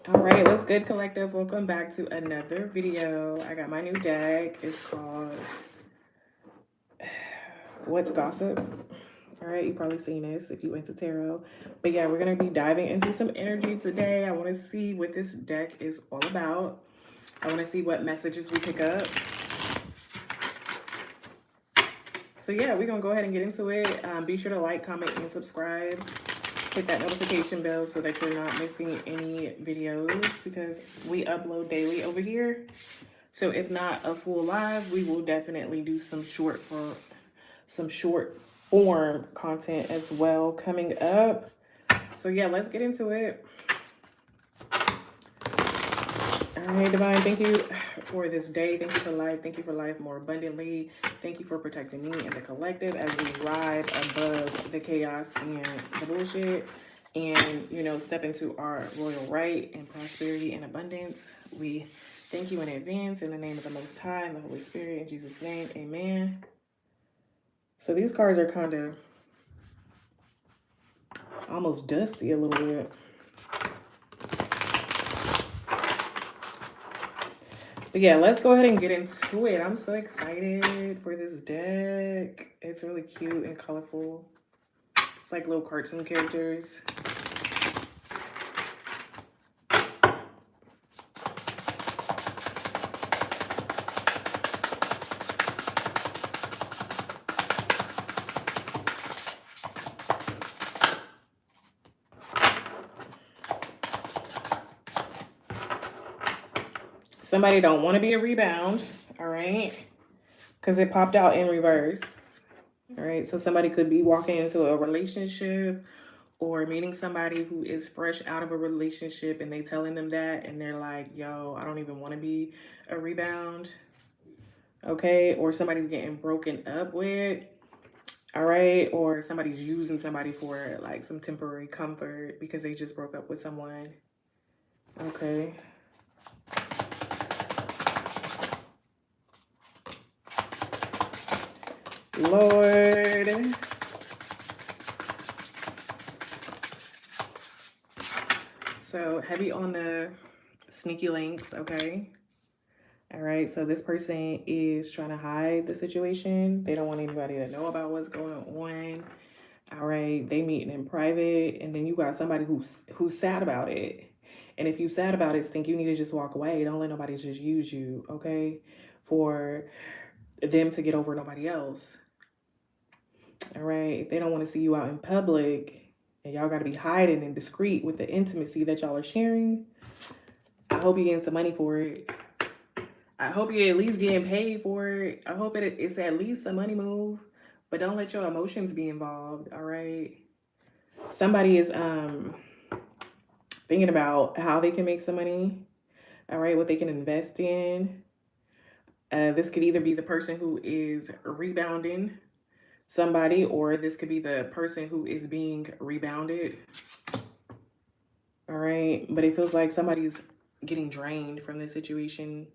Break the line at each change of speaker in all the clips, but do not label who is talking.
All right, what's good, collective? Welcome back to another video. I got my new deck. It's called What's Gossip? All right, you've probably seen this if you into tarot. But yeah, we're going to be diving into some energy today. I want to see what this deck is all about. I want to see what messages we pick up. So yeah, we're going to go ahead and get into it. Be sure to like, comment, and subscribe. Hit that notification bell so that you're not missing any videos because we upload daily over here. So if not a full live, we will definitely do some short form content as well coming up. So yeah, let's get into it. All right, Divine, thank you for this day. Thank you for life. Thank you for life more abundantly. Thank you for protecting me and the collective as we ride above the chaos and the bullshit and, you know, step into our royal right and prosperity and abundance. We thank you in advance in the name of the Most High and the Holy Spirit. In Jesus' name, amen. So these cards are kind of almost dusty a little bit. But yeah, let's go ahead and get into it. I'm so excited for this deck. It's really cute and colorful. It's like little cartoon characters. Somebody don't want to be a rebound, all right? Because it popped out in reverse, all right? So somebody could be walking into a relationship or meeting somebody who is fresh out of a relationship and they telling them that and they're like, yo, I don't even want to be a rebound, okay? Or somebody's getting broken up with, all right? Or somebody's using somebody for like some temporary comfort because they just broke up with someone, okay? Lord. So heavy on the sneaky links, okay? All right, so this person is trying to hide the situation. They don't want anybody to know about what's going on. All right, they meeting in private, and then you got somebody who's sad about it. And if you sad about it, think you need to just walk away. Don't let nobody just use you, okay? For them to get over nobody else. All right, if they don't want to see you out in public and y'all got to be hiding and discreet with the intimacy that y'all are sharing, I hope you're getting some money for it. I hope you're at least getting paid for it. I hope it's at least a money move, but don't let your emotions be involved, all right? Somebody is thinking about how they can make some money, all right, what they can invest in. This could either be the person who is rebounding somebody, or this could be the person who is being rebounded. All right, but it feels like somebody's getting drained from this situation.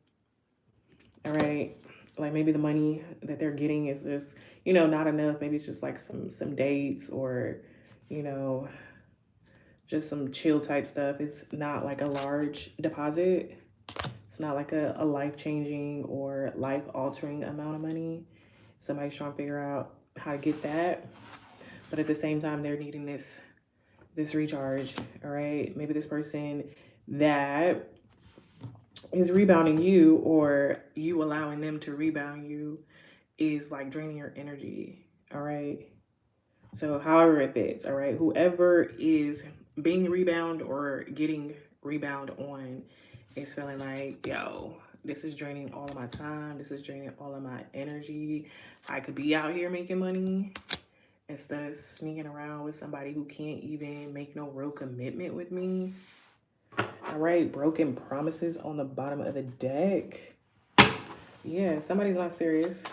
All right, like maybe the money that they're getting is just, you know, not enough. Maybe it's just like some dates or, you know, just some chill type stuff. It's not like a large deposit. It's not like a life-changing or life-altering amount of money. Somebody's trying to figure out how to get that, but at the same time they're needing this recharge. All right, maybe this person that is rebounding you or you allowing them to rebound you is like draining your energy. All right, so however it fits, all right, whoever is being rebound or getting rebound on is feeling like, yo, this is draining all of my time, this is draining all of my energy. I could be out here making money instead of sneaking around with somebody who can't even make no real commitment with me. All right, broken promises on the bottom of the deck. Yeah, somebody's not serious.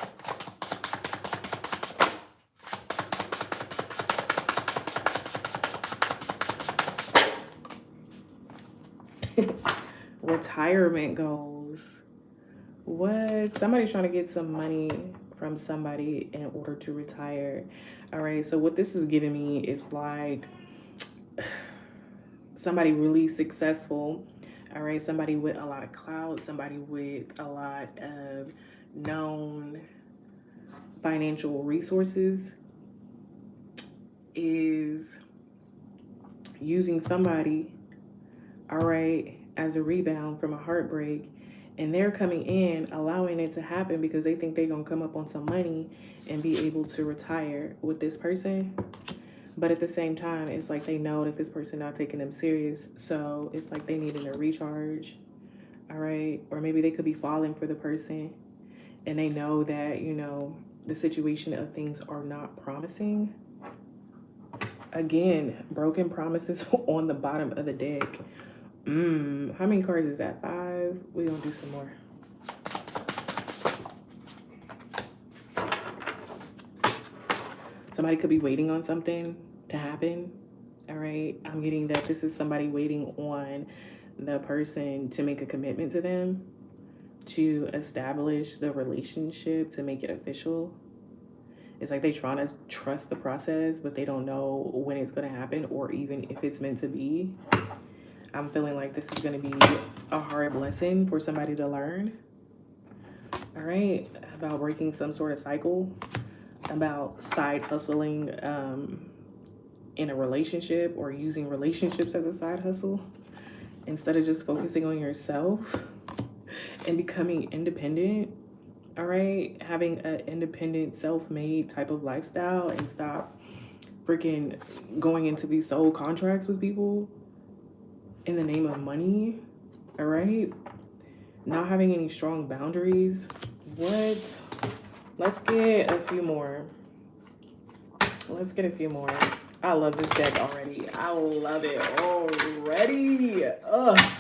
Retirement goals. What? Somebody's trying to get some money from somebody in order to retire. All right, so what this is giving me is like somebody really successful All right, somebody with a lot of clout, somebody with a lot of known financial resources is using somebody, all right, as a rebound from a heartbreak. And they're coming in, allowing it to happen because they think they're going to come up on some money and be able to retire with this person. But at the same time, it's like they know that this person not taking them serious. So it's like they needing a recharge, all right? Or maybe they could be falling for the person and they know that, you know, the situation of things are not promising. Again, broken promises on the bottom of the deck. How many cards is that? 5? We're gonna do some more. Somebody could be waiting on something to happen. All right, I'm getting that this is somebody waiting on the person to make a commitment to them, to establish the relationship, to make it official. It's like they're trying to trust the process, but they don't know when it's going to happen or even if it's meant to be. I'm feeling like this is going to be a hard lesson for somebody to learn. All right, about breaking some sort of cycle, about side hustling in a relationship or using relationships as a side hustle instead of just focusing on yourself and becoming independent. All right, having an independent, self-made type of lifestyle and stop freaking going into these soul contracts with people in the name of money. All right, not having any strong boundaries. What? Let's get a few more. Let's get a few more. I love this deck already. I love it already. Ugh.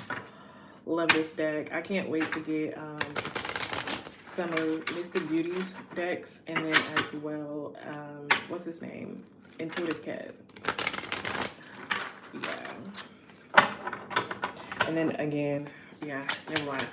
Love this deck. I can't wait to get some of Mystic Beauty's decks, and then as well, what's his name? Intuitive Kev. Yeah. And then again, yeah, never mind.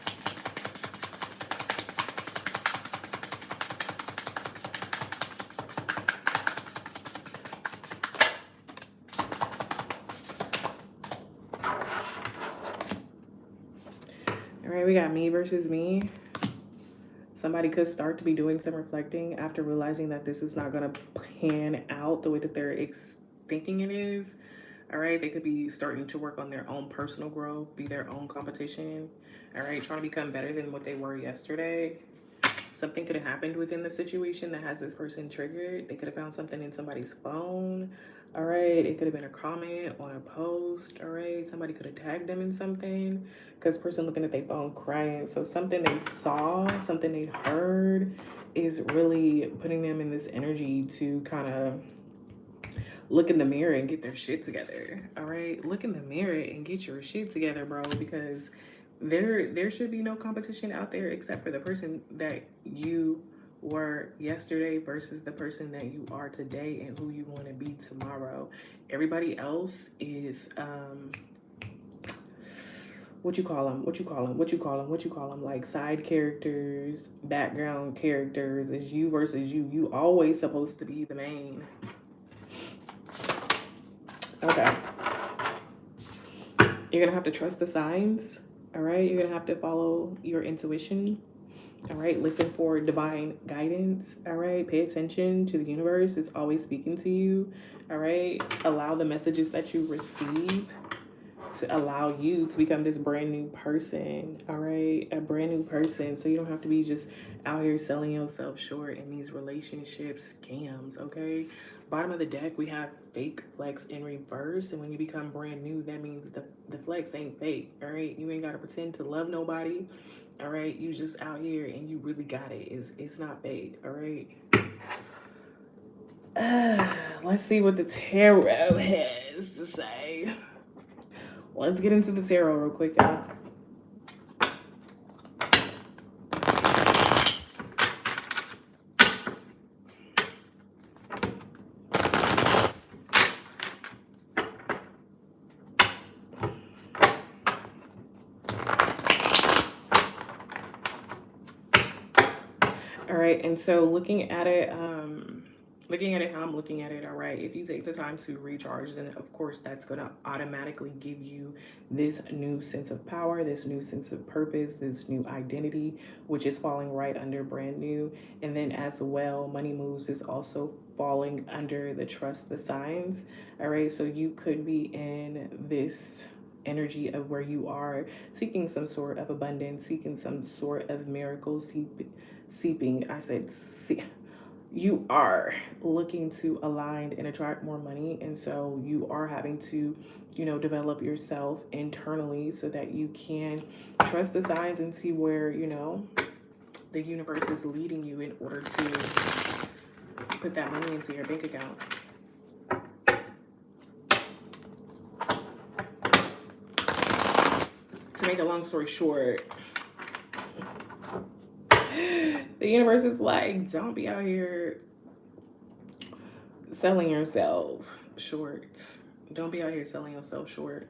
All right, we got me versus me. Somebody could start to be doing some reflecting after realizing that this is not going to pan out the way that they're thinking it is. All right, they could be starting to work on their own personal growth, be their own competition. All right, trying to become better than what they were yesterday. Something could have happened within the situation that has this person triggered. They could have found something in somebody's phone. All right, it could have been a comment on a post. All right, somebody could have tagged them in something because person looking at their phone crying. So something they saw, something they heard is really putting them in this energy to kind of look in the mirror and get their shit together. All right, look in the mirror and get your shit together, bro, because there should be no competition out there except for the person that you were yesterday versus the person that you are today and who you want to be tomorrow. Everybody else is what you call them, like side characters, background characters. Is you versus you. You always supposed to be the main. Okay, you're gonna have to trust the signs. All right, you're gonna have to follow your intuition. All right, listen for divine guidance. All right, pay attention to the universe. It's always speaking to you. All right, allow the messages that you receive to allow you to become this brand new person. All right, a brand new person, so you don't have to be just out here selling yourself short in these relationship scams. Okay, bottom of the deck we have fake flex in reverse, and when you become brand new, that means the flex ain't fake. All right, you ain't got to pretend to love nobody. All right, you just out here and you really got it. It's not fake. All right, let's see what the tarot has to say. Let's get into the tarot real quick, y'all. All right, and so looking at it, looking at it how I'm looking at it, all right, if you take the time to recharge, then of course that's going to automatically give you this new sense of power, this new sense of purpose, this new identity, which is falling right under brand new. And then as well, money moves is also falling under the trust the signs, all right? So you could be in this energy of where you are seeking some sort of abundance, seeking some sort of miracle, seeping, I said, you are looking to align and attract more money. And so you are having to, develop yourself internally so that you can trust the signs and see where, the universe is leading you in order to put that money into your bank account. To make a long story short, the universe is like, don't be out here selling yourself short. Don't be out here selling yourself short.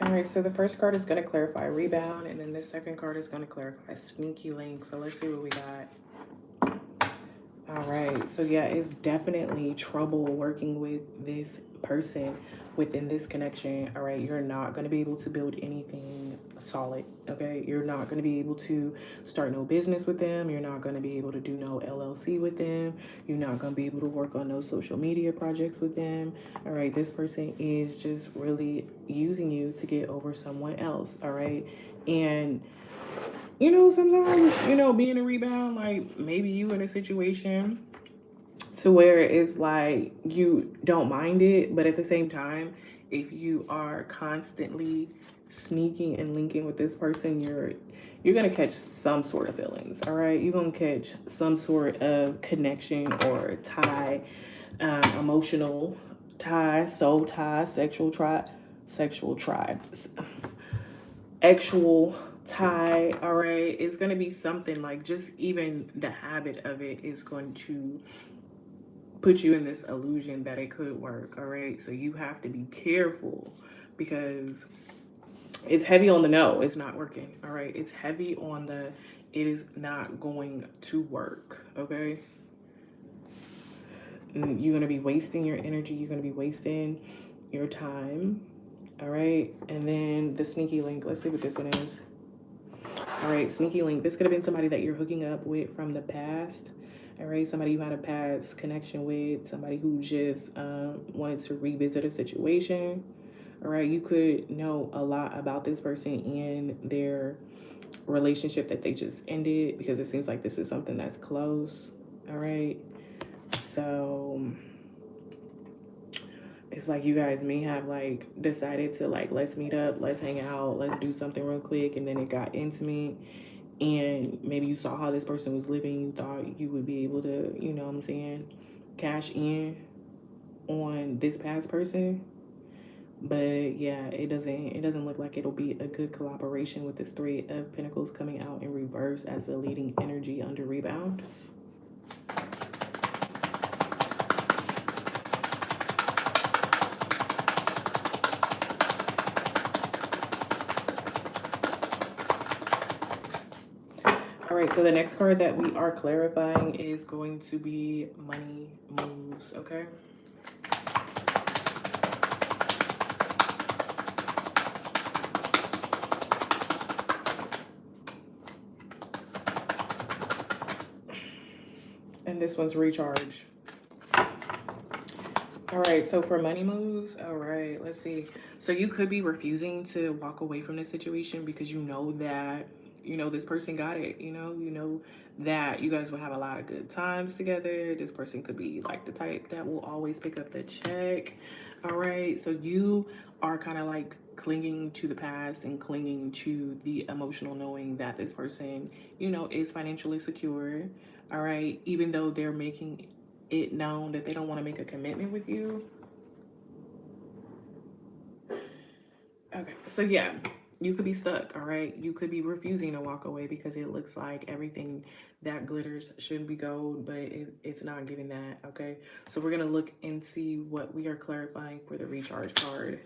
All right, so the first card is going to clarify rebound, and then the second card is going to clarify sneaky link. So let's see what we got. All right, so yeah, it's definitely trouble working with this person within this connection. All right, you're not going to be able to build anything solid. Okay, you're not going to be able to start no business with them. You're not going to be able to do no LLC with them. You're not going to be able to work on no social media projects with them. All right, this person is just really using you to get over someone else. All right, and sometimes, being a rebound, like maybe you in a situation to where it's like you don't mind it, but at the same time, if you are constantly sneaking and linking with this person, you're gonna catch some sort of feelings. All right, you're gonna catch some sort of connection or tie, emotional tie, soul tie, actual tie. All right, it's going to be something like, just even the habit of it is going to put you in this illusion that it could work. All right, so you have to be careful because it's heavy on the no, it's not working. All right, it's heavy on the it is not going to work. Okay, you're going to be wasting your energy, you're going to be wasting your time. All right, and then the sneaky link, let's see what this one is. All right, sneaky link. This could have been somebody that you're hooking up with from the past. All right, somebody you had a past connection with, somebody who just wanted to revisit a situation. All right, you could know a lot about this person and their relationship that they just ended, because it seems like this is something that's close. All right, so it's like you guys may have like decided to like, let's meet up, let's hang out, let's do something real quick, and then it got intimate, and maybe you saw how this person was living, you thought you would be able to, cash in on this past person. But yeah, it doesn't look like it'll be a good collaboration with this Three of Pentacles coming out in reverse as the leading energy under rebound. All right, so the next card that we are clarifying is going to be money moves, okay? And this one's recharge. All right, so for money moves, all right, let's see. So you could be refusing to walk away from this situation because you know that, this person got it, you know that you guys will have a lot of good times together. This person could be like the type that will always pick up the check. All right, so you are kind of like clinging to the past and clinging to the emotional knowing that this person, is financially secure. All right, even though they're making it known that they don't want to make a commitment with you. Okay, so yeah, you could be stuck, all right? You could be refusing to walk away because it looks like everything that glitters should be gold, but it's not giving that, okay? So we're going to look and see what we are clarifying for the recharge card.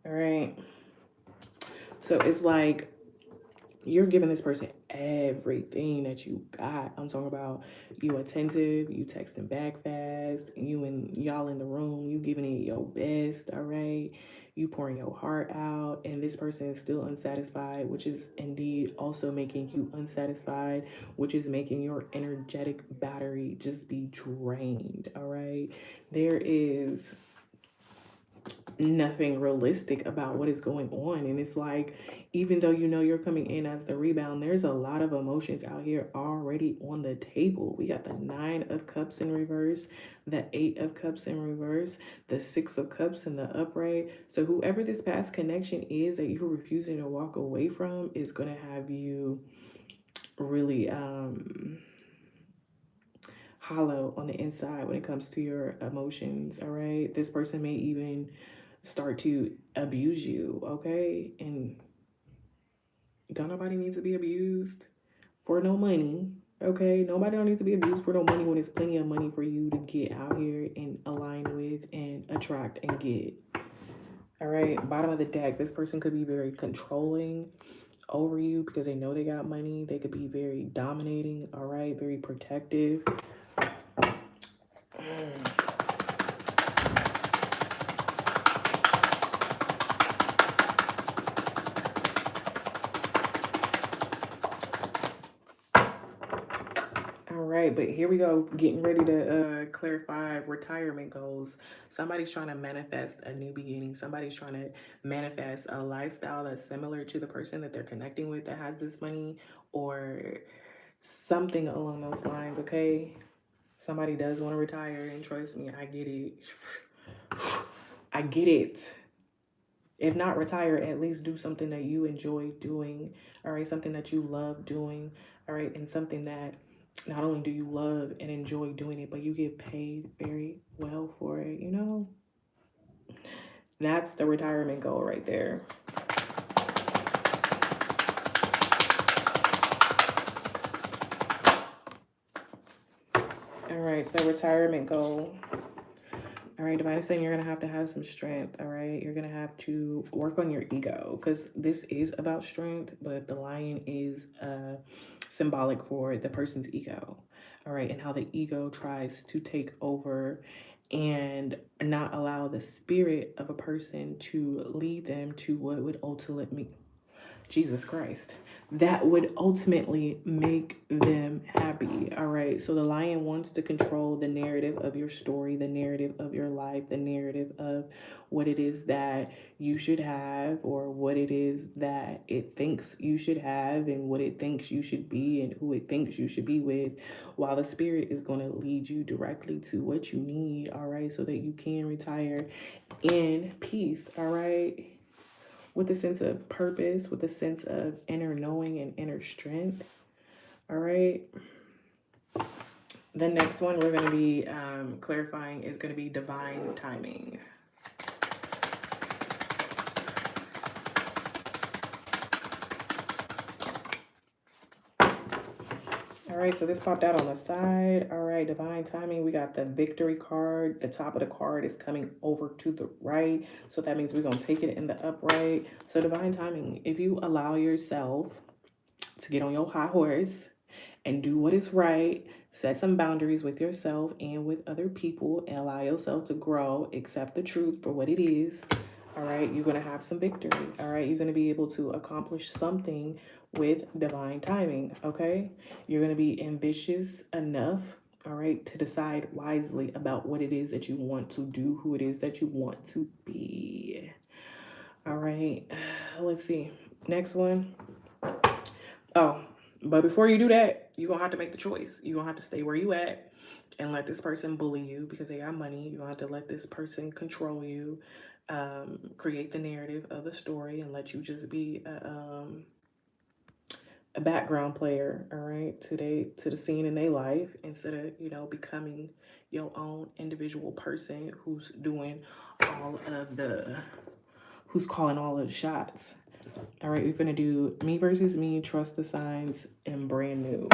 All right. So it's like you're giving this person everything that you got. I'm talking about you attentive, you texting back fast, you and y'all in the room, you giving it your best, all right? You pouring your heart out, and this person is still unsatisfied, which is indeed also making you unsatisfied, which is making your energetic battery just be drained, all right? There is nothing realistic about what is going on. And it's like, even though you know you're coming in as the rebound, there's a lot of emotions out here already on the table. We got the 9 of Cups in reverse, the 8 of Cups in reverse, the 6 of Cups in the upright. So whoever this past connection is that you're refusing to walk away from is going to have you really hollow on the inside when it comes to your emotions. All right, this person may even start to abuse you, okay? And don't nobody need to be abused for no money, okay? Nobody don't need to be abused for no money when there's plenty of money for you to get out here and align with and attract and get. All right, bottom of the deck, this person could be very controlling over you because they know they got money. They could be very dominating, all right? Very protective. All right, but here we go, getting ready to clarify retirement goals. Somebody's trying to manifest a new beginning. Somebody's trying to manifest a lifestyle that's similar to the person that they're connecting with that has this money, or something along those lines, okay? Somebody does want to retire, and trust me, I get it. I get it. If not retire, at least do something that you enjoy doing, all right? Something that you love doing, all right? And something that not only do you love and enjoy doing it, but you get paid very well for it, you know? That's the retirement goal right there. All right, so retirement goal. All right, Divine is saying you're going to have some strength, all right? You're going to have to work on your ego because this is about strength, but the lion is symbolic for the person's ego, all right? And how the ego tries to take over and not allow the spirit of a person to lead them to what would ultimately, Jesus Christ, that would ultimately make them happy. All right. So the lion wants to control the narrative of your story, the narrative of your life, the narrative of what it is that you should have, or what it is that it thinks you should have, and what it thinks you should be, and who it thinks you should be with, while the spirit is going to lead you directly to what you need. All right. So that you can retire in peace. All right, with a sense of purpose, with a sense of inner knowing and inner strength. All right. The next one we're going to be clarifying is going to be divine timing. All right, so this popped out on the side. All right, divine timing. We got the victory card. The top of the card is coming over to the right. So that means we're going to take it in the upright. So divine timing, if you allow yourself to get on your high horse and do what is right, set some boundaries with yourself and with other people, and allow yourself to grow, accept the truth for what it is. All right, you're going to have some victory. All right, you're going to be able to accomplish something with divine timing. Okay, you're going to be ambitious enough, all right, to decide wisely about what it is that you want to do, who it is that you want to be. All right, let's see. Next one. Oh, but before you do that, you're going to have to make the choice. You're going to have to stay where you at and let this person bully you because they got money. You're going to have to let this person control you, create the narrative of the story, and let you just be a background player, all right, to the scene in their life, instead of, you know, becoming your own individual person who's doing all of the who's calling all of the shots. All right, we're gonna do me versus me, trust the signs, and brand new.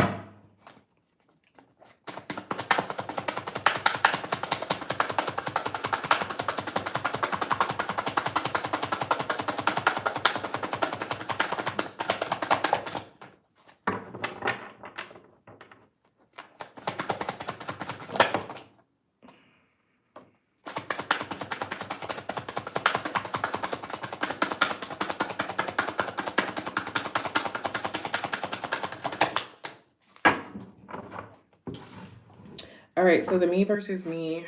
All right, so the me versus me.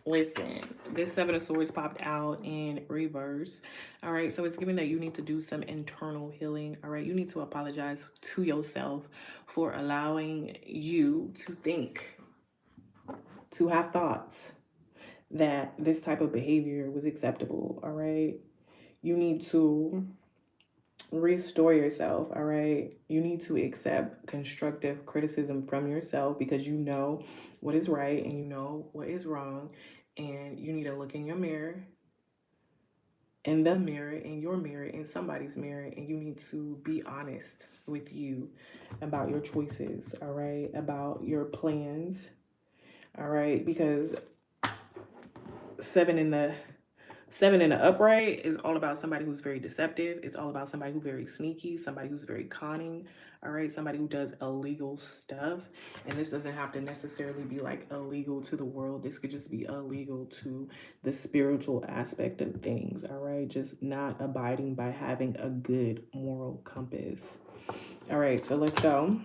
Listen, this Seven of Swords popped out in reverse. All right, so it's giving that you need to do some internal healing. All right, you need to apologize to yourself for allowing you to think, to have thoughts that this type of behavior was acceptable. All right, you need to restore yourself. All right, you need to accept constructive criticism from yourself, because you know what is right and you know what is wrong, and you need to look in your mirror, in the mirror, in your mirror, in somebody's mirror, and you need to be honest with you about your choices. All right, about your plans. All right, because seven in the Seven in the upright is all about somebody who's very deceptive. It's all about somebody who's very sneaky, somebody who's very conning, all right? Somebody who does illegal stuff. And this doesn't have to necessarily be like illegal to the world. This could just be illegal to the spiritual aspect of things, all right? Just not abiding by having a good moral compass. All right, so let's go.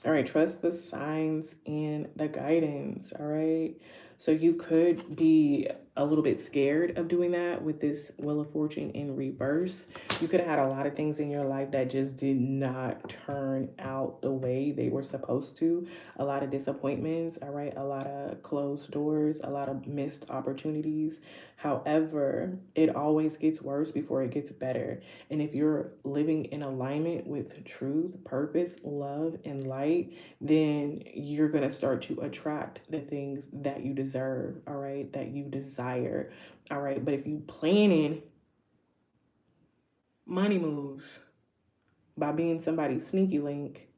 All right, trust the signs and the guidance. All right. So you could be a little bit scared of doing that with this Wheel of Fortune in reverse. You could have had a lot of things in your life that just did not turn out the way they were supposed to. A lot of disappointments, all right, a lot of closed doors, a lot of missed opportunities. However, it always gets worse before it gets better. And if you're living in alignment with truth, purpose, love, and light, then you're going to start to attract the things that you deserve, all right, that you desire, all right. But if you planning money moves by being somebody's sneaky link,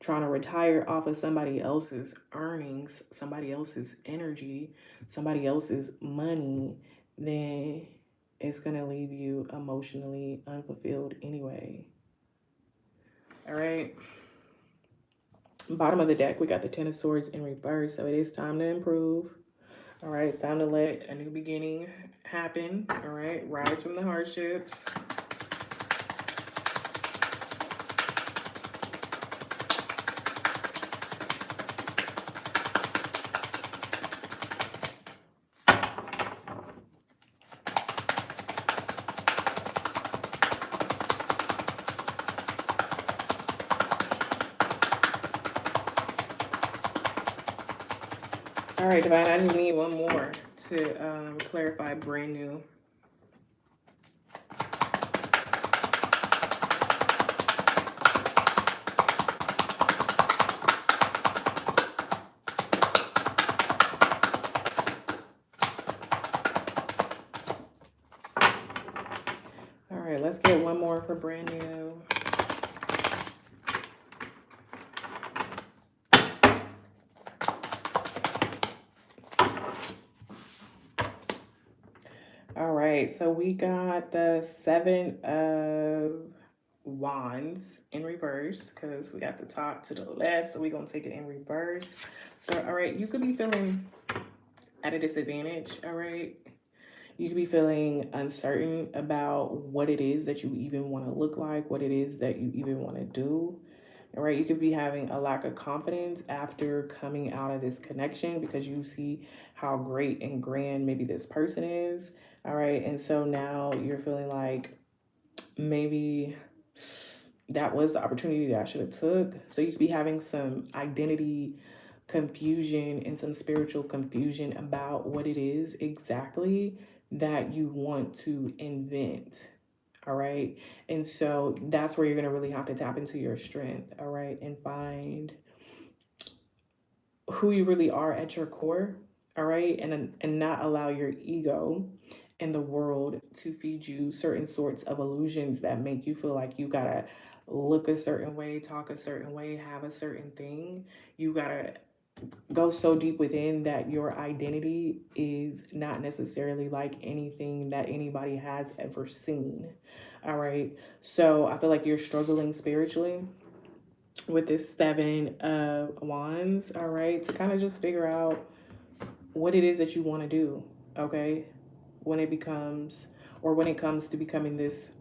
trying to retire off of somebody else's earnings, somebody else's energy, somebody else's money, then it's going to leave you emotionally unfulfilled anyway. All right. Bottom of the deck, we got the Ten of Swords in reverse. So it is time to improve. All right. It's time to let a new beginning happen. All right. Rise from the hardships. All right, Divine, I just need one more to clarify brand new. All right, let's get one more for brand new. All right, so we got the Seven of Wands in reverse, because we got the top to the left, so we're going to take it in reverse. So, all right, you could be feeling at a disadvantage, all right? You could be feeling uncertain about what it is that you even want to look like, what it is that you even want to do. All right, you could be having a lack of confidence after coming out of this connection, because you see how great and grand maybe this person is. All right, and so now you're feeling like maybe that was the opportunity that I should have took. So you could be having some identity confusion and some spiritual confusion about what it is exactly that you want to invent. All right. And so that's where you're going to really have to tap into your strength. All right. And find who you really are at your core. All right. And not allow your ego and the world to feed you certain sorts of illusions that make you feel like you got to look a certain way, talk a certain way, have a certain thing. You got to go so deep within that your identity is not necessarily like anything that anybody has ever seen. All right. So I feel like you're struggling spiritually with this 7 of Wands. All right. To kind of just figure out what it is that you want to do. Okay. When it becomes, or when it comes to becoming this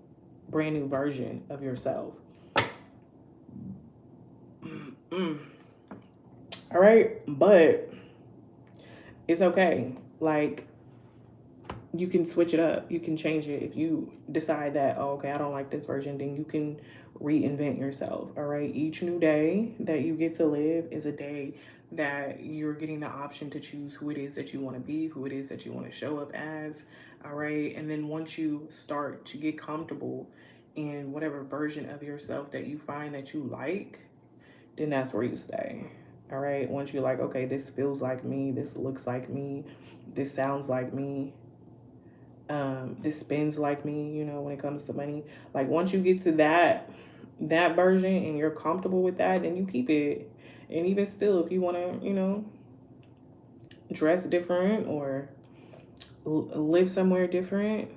brand new version of yourself. Mm. All right. But it's okay. Like, you can switch it up. You can change it. If you decide that, oh, okay, I don't like this version, then you can reinvent yourself. All right. Each new day that you get to live is a day that you're getting the option to choose who it is that you want to be, who it is that you want to show up as. All right. And then once you start to get comfortable in whatever version of yourself that you find that you like, then that's where you stay. All right. Once you're like, okay, this feels like me, this looks like me, this sounds like me, this spends like me, you know, when it comes to money. Like once you get to that version and you're comfortable with that, then you keep it. And even still, if you want to, you know, dress different or live somewhere different,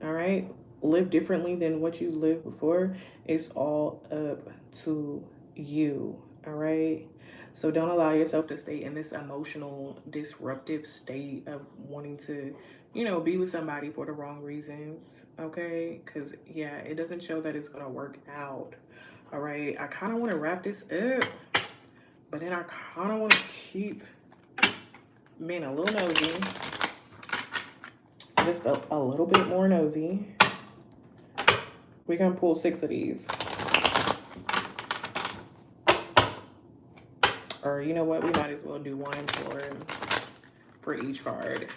all right, live differently than what you lived before, it's all up to you. All right. So don't allow yourself to stay in this emotional disruptive state of wanting to, you know, be with somebody for the wrong reasons. Okay. Because yeah, it doesn't show that it's going to work out. All right. I kind of want to wrap this up, but then I kind of want to keep being a little nosy, just a little bit more nosy. We're going to pull 6 of these. Or you know what? We might as well do one for each card.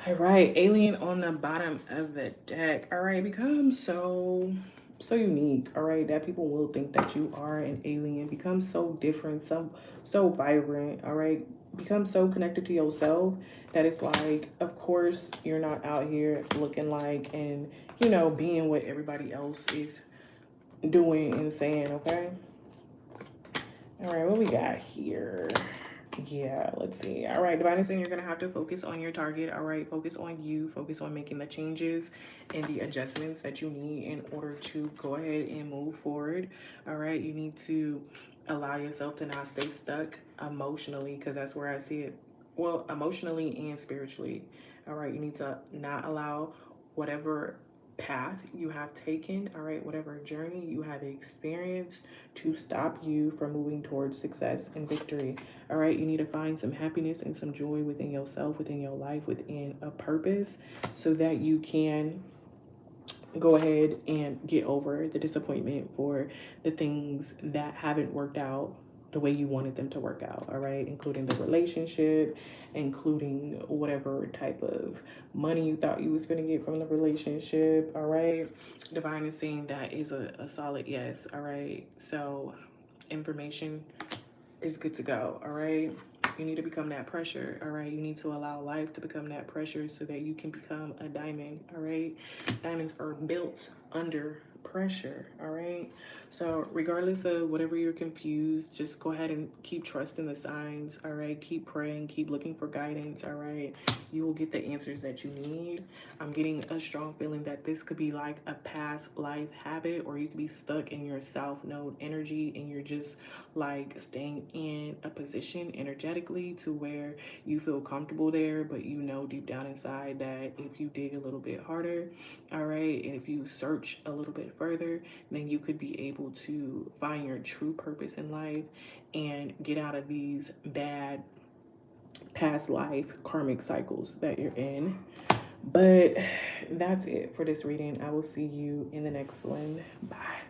All right, alien on the bottom of the deck. All right, become so unique. All right, that people will think that you are an alien. Become so different, so vibrant. All right, become so connected to yourself that it's like, of course, you're not out here looking like and, you know, being what everybody else is doing and saying. Okay. All right, what we got here? Yeah, let's see. All right, Divine is saying you're going to have to focus on your target. All right, focus on you. Focus on making the changes and the adjustments that you need in order to go ahead and move forward. All right, you need to allow yourself to not stay stuck emotionally, because that's where I see it. Well, emotionally and spiritually. All right, you need to not allow whatever path you have taken, all right, whatever journey you have experienced to stop you from moving towards success and victory. All right, you need to find some happiness and some joy within yourself, within your life, within a purpose, so that you can go ahead and get over the disappointment for the things that haven't worked out the way you wanted them to work out. All right, including the relationship, including whatever type of money you thought you was going to get from the relationship. All right, Divine is saying that is a solid yes. All right, so information is good to go. All right, you need to become that pressure. All right, you need to allow life to become that pressure so that you can become a diamond. All right, diamonds are built under pressure. All right. So regardless of whatever you're confused, just go ahead and keep trusting the signs. All right. Keep praying, keep looking for guidance. All right. You will get the answers that you need. I'm getting a strong feeling that this could be like a past life habit, or you could be stuck in your south node energy and you're just like staying in a position energetically to where you feel comfortable there, but you know deep down inside that if you dig a little bit harder, all right, and if you search a little bit further, then you could be able to find your true purpose in life and get out of these bad past life karmic cycles that you're in. But that's it for this reading. I will see you in the next one. Bye.